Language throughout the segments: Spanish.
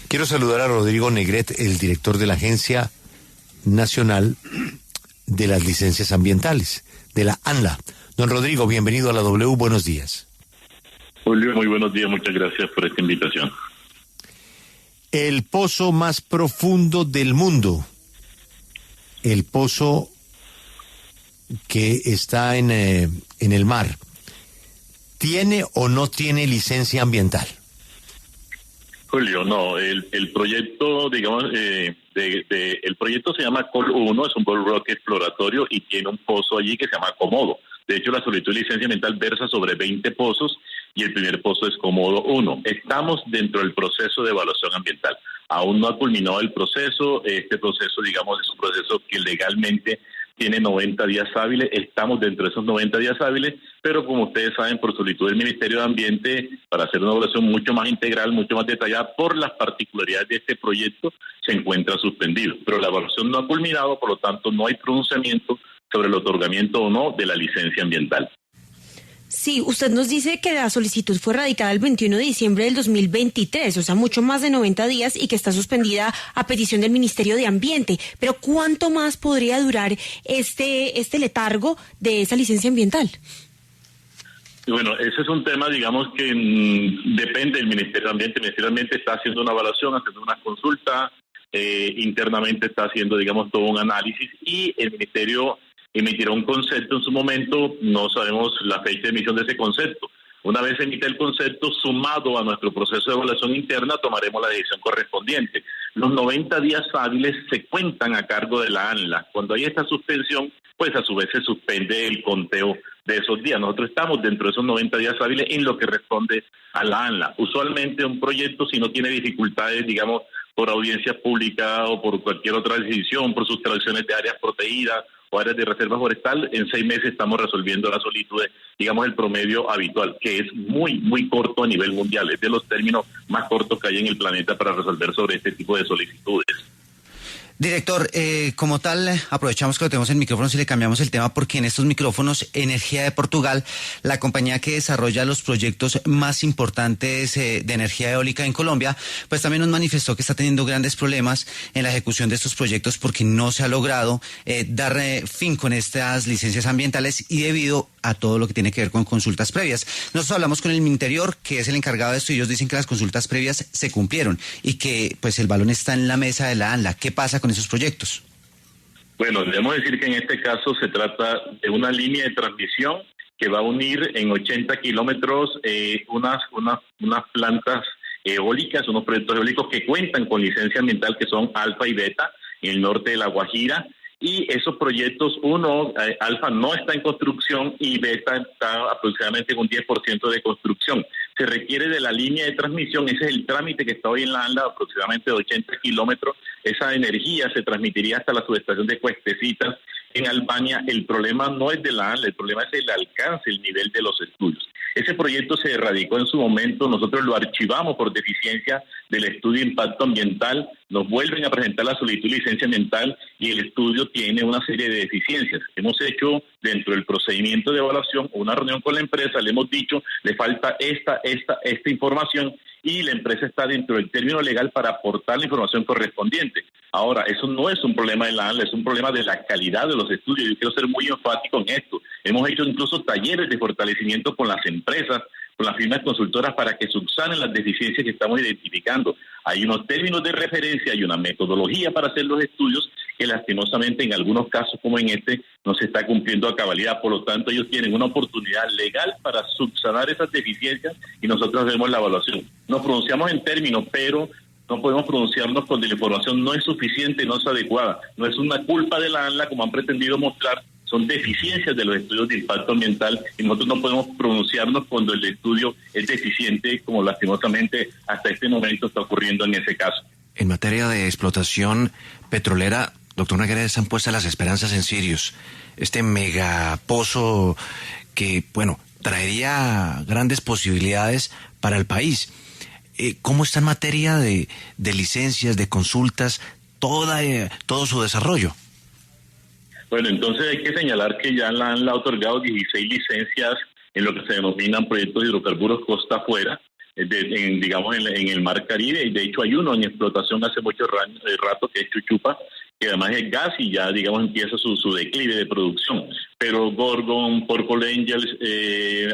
Quiero saludar a Rodrigo Negret, el director de la Agencia Nacional de las Licencias Ambientales, de la ANLA. Don Rodrigo, bienvenido a la W, buenos días. Julio, muy buenos días, muchas gracias por esta invitación. El pozo más profundo del mundo, el pozo que está en el mar, ¿tiene o no tiene licencia ambiental? Julio, no, el proyecto, digamos, el proyecto se llama COL 1, es un Gold Rock exploratorio y tiene un pozo allí que se llama Comodo. De hecho, la solicitud de licencia ambiental versa sobre 20 pozos y el primer pozo es Comodo 1. Estamos dentro del proceso de evaluación ambiental. Aún no ha culminado el proceso. Este proceso, digamos, es un proceso que legalmente tiene 90 días hábiles. Estamos dentro de esos 90 días hábiles, pero como ustedes saben, por solicitud del Ministerio de Ambiente, para hacer una evaluación mucho más integral, mucho más detallada, por las particularidades de este proyecto, se encuentra suspendido. Pero la evaluación no ha culminado, por lo tanto, no hay pronunciamiento sobre el otorgamiento o no de la licencia ambiental. Sí, usted nos dice que la solicitud fue radicada el 21 de diciembre del 2023, o sea, mucho más de 90 días y que está suspendida a petición del Ministerio de Ambiente. Pero ¿cuánto más podría durar este letargo de esa licencia ambiental? Bueno, ese es un tema, digamos, que depende del Ministerio de Ambiente. El Ministerio de Ambiente está haciendo una evaluación, haciendo una consulta, internamente está haciendo, digamos, todo un análisis y el Ministerio emitirá un concepto en su momento. No sabemos la fecha de emisión de ese concepto. Una vez emite el concepto, sumado a nuestro proceso de evaluación interna, tomaremos la decisión correspondiente. Los 90 días hábiles se cuentan a cargo de la ANLA. Cuando hay esta suspensión, pues a su vez se suspende el conteo de esos días. Nosotros estamos dentro de esos 90 días hábiles en lo que responde a la ANLA. Usualmente un proyecto, si no tiene dificultades, digamos, por audiencia pública o por cualquier otra decisión, por sustracciones de áreas protegidas o áreas de reserva forestal, en 6 meses estamos resolviendo las solicitudes, digamos, el promedio habitual, que es muy, muy corto a nivel mundial. Es de los términos más cortos que hay en el planeta para resolver sobre este tipo de solicitudes. Director, como tal, aprovechamos que lo tenemos en micrófonos y le cambiamos el tema porque en estos micrófonos, Energía de Portugal, la compañía que desarrolla los proyectos más importantes de energía eólica en Colombia, pues también nos manifestó que está teniendo grandes problemas en la ejecución de estos proyectos porque no se ha logrado dar fin con estas licencias ambientales y debido a todo lo que tiene que ver con consultas previas. Nosotros hablamos con el Minterior, que es el encargado de esto, y ellos dicen que las consultas previas se cumplieron y que pues el balón está en la mesa de la ANLA. ¿Qué pasa con esos proyectos? Bueno, debemos decir que en este caso se trata de una línea de transmisión que va a unir en 80 kilómetros unas plantas eólicas, unos proyectos eólicos que cuentan con licencia ambiental que son Alfa y Beta en el norte de La Guajira. Y esos proyectos, Alfa no está en construcción y Beta está aproximadamente con 10% de construcción. Se requiere de la línea de transmisión, ese es el trámite que está hoy en la ANLA, aproximadamente de 80 kilómetros. Esa energía se transmitiría hasta la subestación de Cuestecitas en Albania. El problema no es de la ANLA, el problema es el alcance, el nivel de los estudios. Ese proyecto se radicó en su momento, nosotros lo archivamos por deficiencia del estudio de impacto ambiental, nos vuelven a presentar la solicitud de licencia ambiental y el estudio tiene una serie de deficiencias. Hemos hecho dentro del procedimiento de evaluación una reunión con la empresa, le hemos dicho, le falta esta información y la empresa está dentro del término legal para aportar la información correspondiente. Ahora, eso no es un problema de la ANLA, es un problema de la calidad de los estudios. Yo quiero ser muy enfático en esto. Hemos hecho incluso talleres de fortalecimiento con las empresas, con las firmas consultoras para que subsanen las deficiencias que estamos identificando. Hay unos términos de referencia, hay una metodología para hacer los estudios que lastimosamente en algunos casos como en este no se está cumpliendo a cabalidad. Por lo tanto, ellos tienen una oportunidad legal para subsanar esas deficiencias y nosotros vemos la evaluación. Nos pronunciamos en términos, pero no podemos pronunciarnos cuando la información no es suficiente, no es adecuada. No es una culpa de la ANLA, como han pretendido mostrar, son deficiencias de los estudios de impacto ambiental y nosotros no podemos pronunciarnos cuando el estudio es deficiente, como lastimosamente hasta este momento está ocurriendo en ese caso. En materia de explotación petrolera, doctor Negret, están puestas las esperanzas en Sirius, este megapozo que, bueno, traería grandes posibilidades para el país. ¿Cómo está en materia de licencias, de consultas, todo su desarrollo? Bueno, entonces hay que señalar que ya la han otorgado 16 licencias en lo que se denominan proyectos de hidrocarburos costa afuera. digamos, en el Mar Caribe, y de hecho hay uno en explotación hace mucho rato, que es Chuchupa, que además es gas y ya, digamos, empieza su declive de producción. Pero Gorgon, Purple Angels,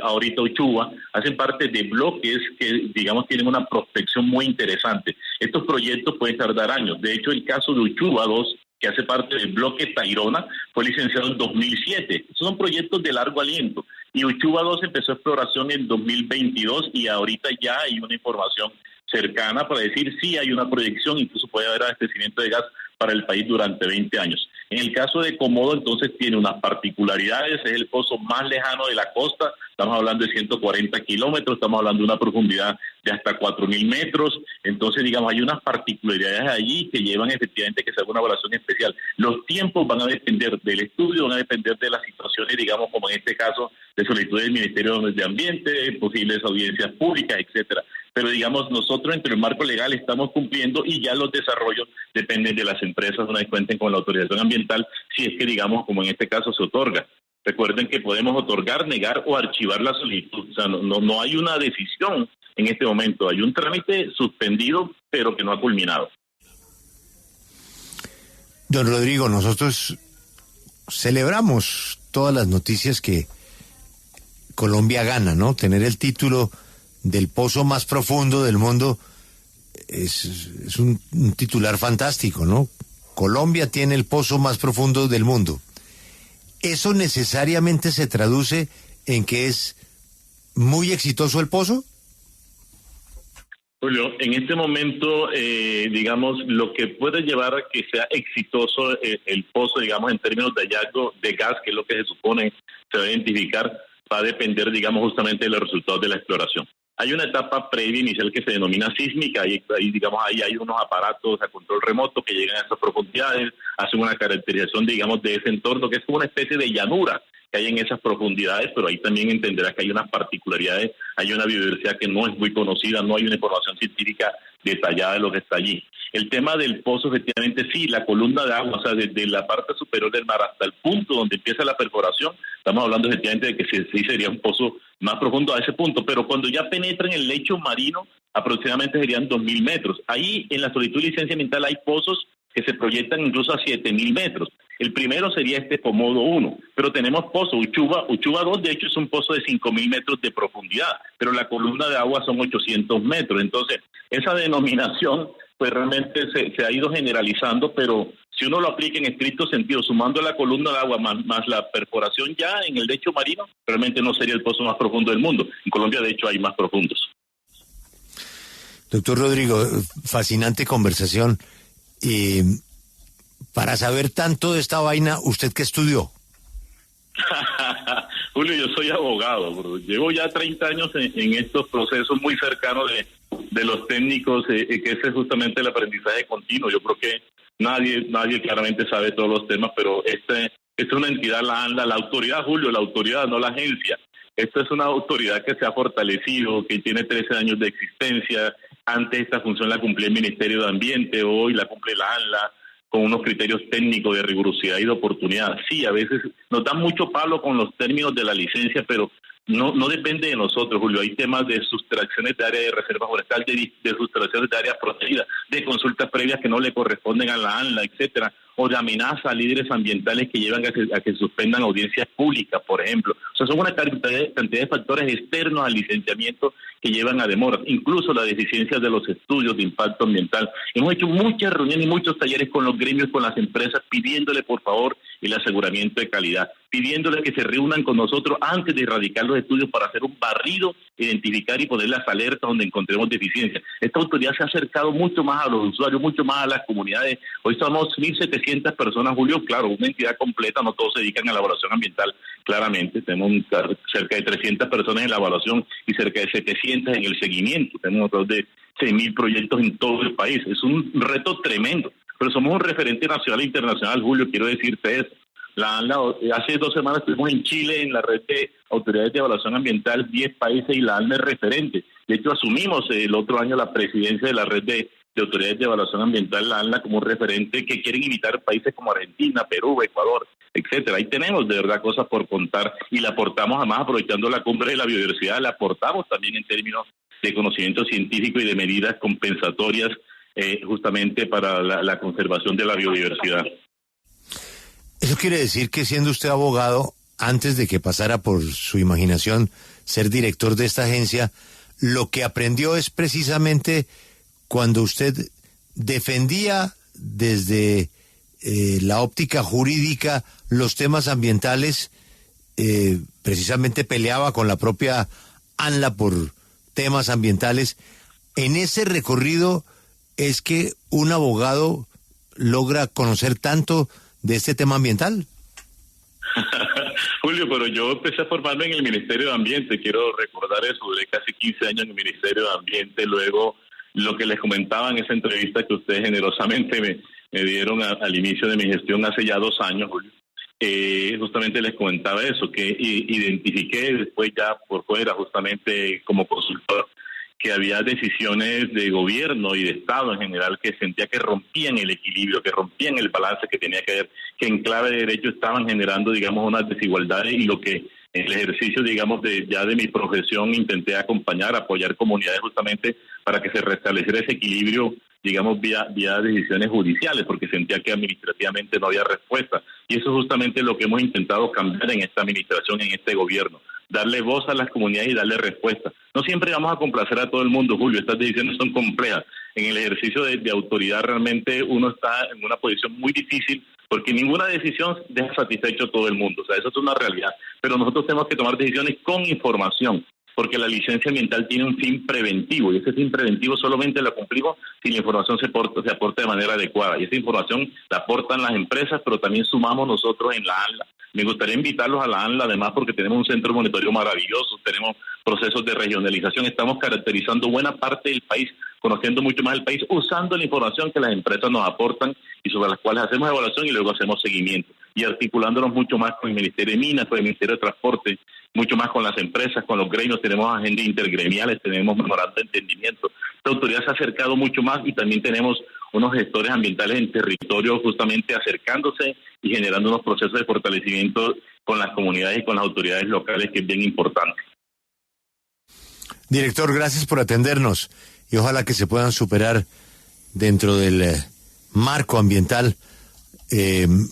ahorita Uchuva, hacen parte de bloques que, digamos, tienen una prospección muy interesante. Estos proyectos pueden tardar años. De hecho, el caso de Uchuva 2, que hace parte del bloque Tayrona, fue licenciado en 2007. Estos son proyectos de largo aliento. Y Uchuva 2 empezó exploración en 2022 y ahorita ya hay una información cercana para decir sí hay una proyección, incluso puede haber abastecimiento de gas para el país durante 20 años. En el caso de Komodo, entonces tiene unas particularidades, es el pozo más lejano de la costa, estamos hablando de 140 kilómetros, estamos hablando de una profundidad de hasta 4.000 metros, entonces digamos hay unas particularidades allí que llevan efectivamente que se haga una evaluación especial. Los tiempos van a depender del estudio, van a depender de las situaciones, digamos como en este caso de solicitud del Ministerio de Ambiente, posibles audiencias públicas, etcétera. Pero digamos, nosotros entre el marco legal estamos cumpliendo y ya los desarrollos dependen de las empresas una vez cuenten con la autorización ambiental, si es que digamos, como en este caso se otorga. Recuerden que podemos otorgar, negar o archivar la solicitud. O sea, no hay una decisión en este momento, hay un trámite suspendido, pero que no ha culminado. Don Rodrigo, nosotros celebramos todas las noticias que Colombia gana, ¿no? Tener el título del pozo más profundo del mundo es un titular fantástico, ¿no? Colombia tiene el pozo más profundo del mundo. ¿Eso necesariamente se traduce en que es muy exitoso el pozo? Julio, en este momento, digamos, lo que puede llevar a que sea exitoso el pozo, digamos, en términos de hallazgo de gas, que es lo que se supone se va a identificar, va a depender, digamos, justamente de los resultados de la exploración. Hay una etapa previa inicial que se denomina sísmica, digamos, ahí hay unos aparatos a control remoto que llegan a esas profundidades, hacen una caracterización, digamos, de ese entorno, que es como una especie de llanura que hay en esas profundidades, pero ahí también entenderás que hay unas particularidades, hay una biodiversidad que no es muy conocida, no hay una información científica detallada de lo que está allí. El tema del pozo, efectivamente, sí, la columna de agua, o sea, desde la parte superior del mar hasta el punto donde empieza la perforación, estamos hablando efectivamente de que sí sería un pozo más profundo a ese punto, pero cuando ya penetra en el lecho marino, aproximadamente serían 2.000 metros. Ahí, en la solicitud de licencia ambiental, hay pozos que se proyectan incluso a 7.000 metros. El primero sería este Komodo 1, pero tenemos pozo Uchuva 2, de hecho es un pozo de 5.000 metros de profundidad, pero la columna de agua son 800 metros. Entonces, esa denominación pues realmente se ha ido generalizando, pero si uno lo aplica en estricto sentido, sumando la columna de agua más la perforación ya en el lecho marino, realmente no sería el pozo más profundo del mundo. En Colombia, de hecho, hay más profundos. Doctor Rodrigo, fascinante conversación. Para saber tanto de esta vaina, ¿usted qué estudió? Julio, yo soy abogado, bro. Llevo ya 30 años en estos procesos muy cercanos de los técnicos, que ese es justamente el aprendizaje continuo. Yo creo que nadie claramente sabe todos los temas, pero esta es una entidad, la ANLA, la autoridad, Julio, la autoridad, no la agencia. Esta es una autoridad que se ha fortalecido, que tiene 13 años de existencia. Antes esta función la cumplía el Ministerio de Ambiente, hoy la cumple la ANLA, con unos criterios técnicos de rigurosidad y de oportunidad. Sí, a veces nos dan mucho palo con los términos de la licencia, pero no depende de nosotros, Julio. Hay temas de sustracciones de área de reserva forestal, de sustracciones de áreas protegidas, de consultas previas que no le corresponden a la ANLA, etcétera, o de amenaza a líderes ambientales que llevan a que suspendan audiencias públicas, por ejemplo. O sea, son una cantidad de factores externos al licenciamiento que llevan a demoras, incluso la deficiencia de los estudios de impacto ambiental. Hemos hecho muchas reuniones y muchos talleres con los gremios, con las empresas, pidiéndole por favor el aseguramiento de calidad, pidiéndole que se reúnan con nosotros antes de erradicar los estudios para hacer un barrido, identificar y poner las alertas donde encontremos deficiencias. Esta autoridad se ha acercado mucho más a los usuarios, mucho más a las comunidades. Hoy somos 1.700 personas, Julio, claro, una entidad completa, no todos se dedican a la evaluación ambiental, claramente. Tenemos cerca de 300 personas en la evaluación y cerca de 700 en el seguimiento. Tenemos alrededor de 6.000 proyectos en todo el país. Es un reto tremendo, pero somos un referente nacional e internacional, Julio, quiero decirte eso. La ANLA, hace 2 semanas estuvimos en Chile en la red de autoridades de evaluación ambiental, 10 países, y la ANLA es referente. De hecho, asumimos el otro año la presidencia de la red de autoridades de evaluación ambiental, la ANLA, como un referente que quieren imitar países como Argentina, Perú, Ecuador, etcétera. Ahí tenemos de verdad cosas por contar y la aportamos, además aprovechando la cumbre de la biodiversidad, la aportamos también en términos de conocimiento científico y de medidas compensatorias justamente para la conservación de la biodiversidad. Eso quiere decir que siendo usted abogado, antes de que pasara por su imaginación ser director de esta agencia, lo que aprendió es precisamente cuando usted defendía desde la óptica jurídica los temas ambientales, precisamente peleaba con la propia ANLA por temas ambientales. En ese recorrido es que un abogado logra conocer tanto de este tema ambiental. Julio, pero yo empecé a formarme en el Ministerio de Ambiente, quiero recordar eso, duré casi 15 años en el Ministerio de Ambiente, luego lo que les comentaba en esa entrevista que ustedes generosamente me dieron al inicio de mi gestión hace ya 2 años, Julio, justamente les comentaba eso, que identifiqué después ya por fuera, justamente como consultor, que había decisiones de gobierno y de Estado en general que sentía que rompían el equilibrio, que rompían el balance que tenía que haber, que en clave de derecho estaban generando, digamos, unas desigualdades, y lo que en el ejercicio, digamos, de mi profesión intenté acompañar, apoyar comunidades justamente para que se restableciera ese equilibrio, digamos, vía decisiones judiciales, porque sentía que administrativamente no había respuesta. Y eso es justamente lo que hemos intentado cambiar en esta administración, en este gobierno. Darle voz a las comunidades y darle respuesta. No siempre vamos a complacer a todo el mundo, Julio, estas decisiones son complejas. En el ejercicio de autoridad realmente uno está en una posición muy difícil, porque ninguna decisión deja satisfecho a todo el mundo, o sea, eso es una realidad. Pero nosotros tenemos que tomar decisiones con información, porque la licencia ambiental tiene un fin preventivo, y ese fin preventivo solamente lo cumplimos si la información se aporta de manera adecuada, y esa información la aportan las empresas, pero también sumamos nosotros en la ANLA. Me gustaría invitarlos a la ANLA, además, porque tenemos un centro de monitoreo maravilloso, tenemos procesos de regionalización, estamos caracterizando buena parte del país, conociendo mucho más el país, usando la información que las empresas nos aportan y sobre las cuales hacemos evaluación y luego hacemos seguimiento, y articulándonos mucho más con el Ministerio de Minas, con el Ministerio de Transporte, mucho más con las empresas, con los gremios, tenemos agendas intergremiales, tenemos memorando de entendimiento. Esta autoridad se ha acercado mucho más, y también tenemos unos gestores ambientales en territorio justamente acercándose y generando unos procesos de fortalecimiento con las comunidades y con las autoridades locales, que es bien importante. Director, gracias por atendernos, y ojalá que se puedan superar dentro del marco ambiental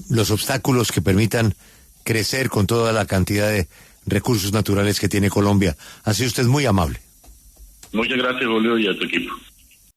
los obstáculos que permitan crecer con toda la cantidad de recursos naturales que tiene Colombia. Ha sido usted muy amable. Muchas gracias, Julio, y a tu equipo.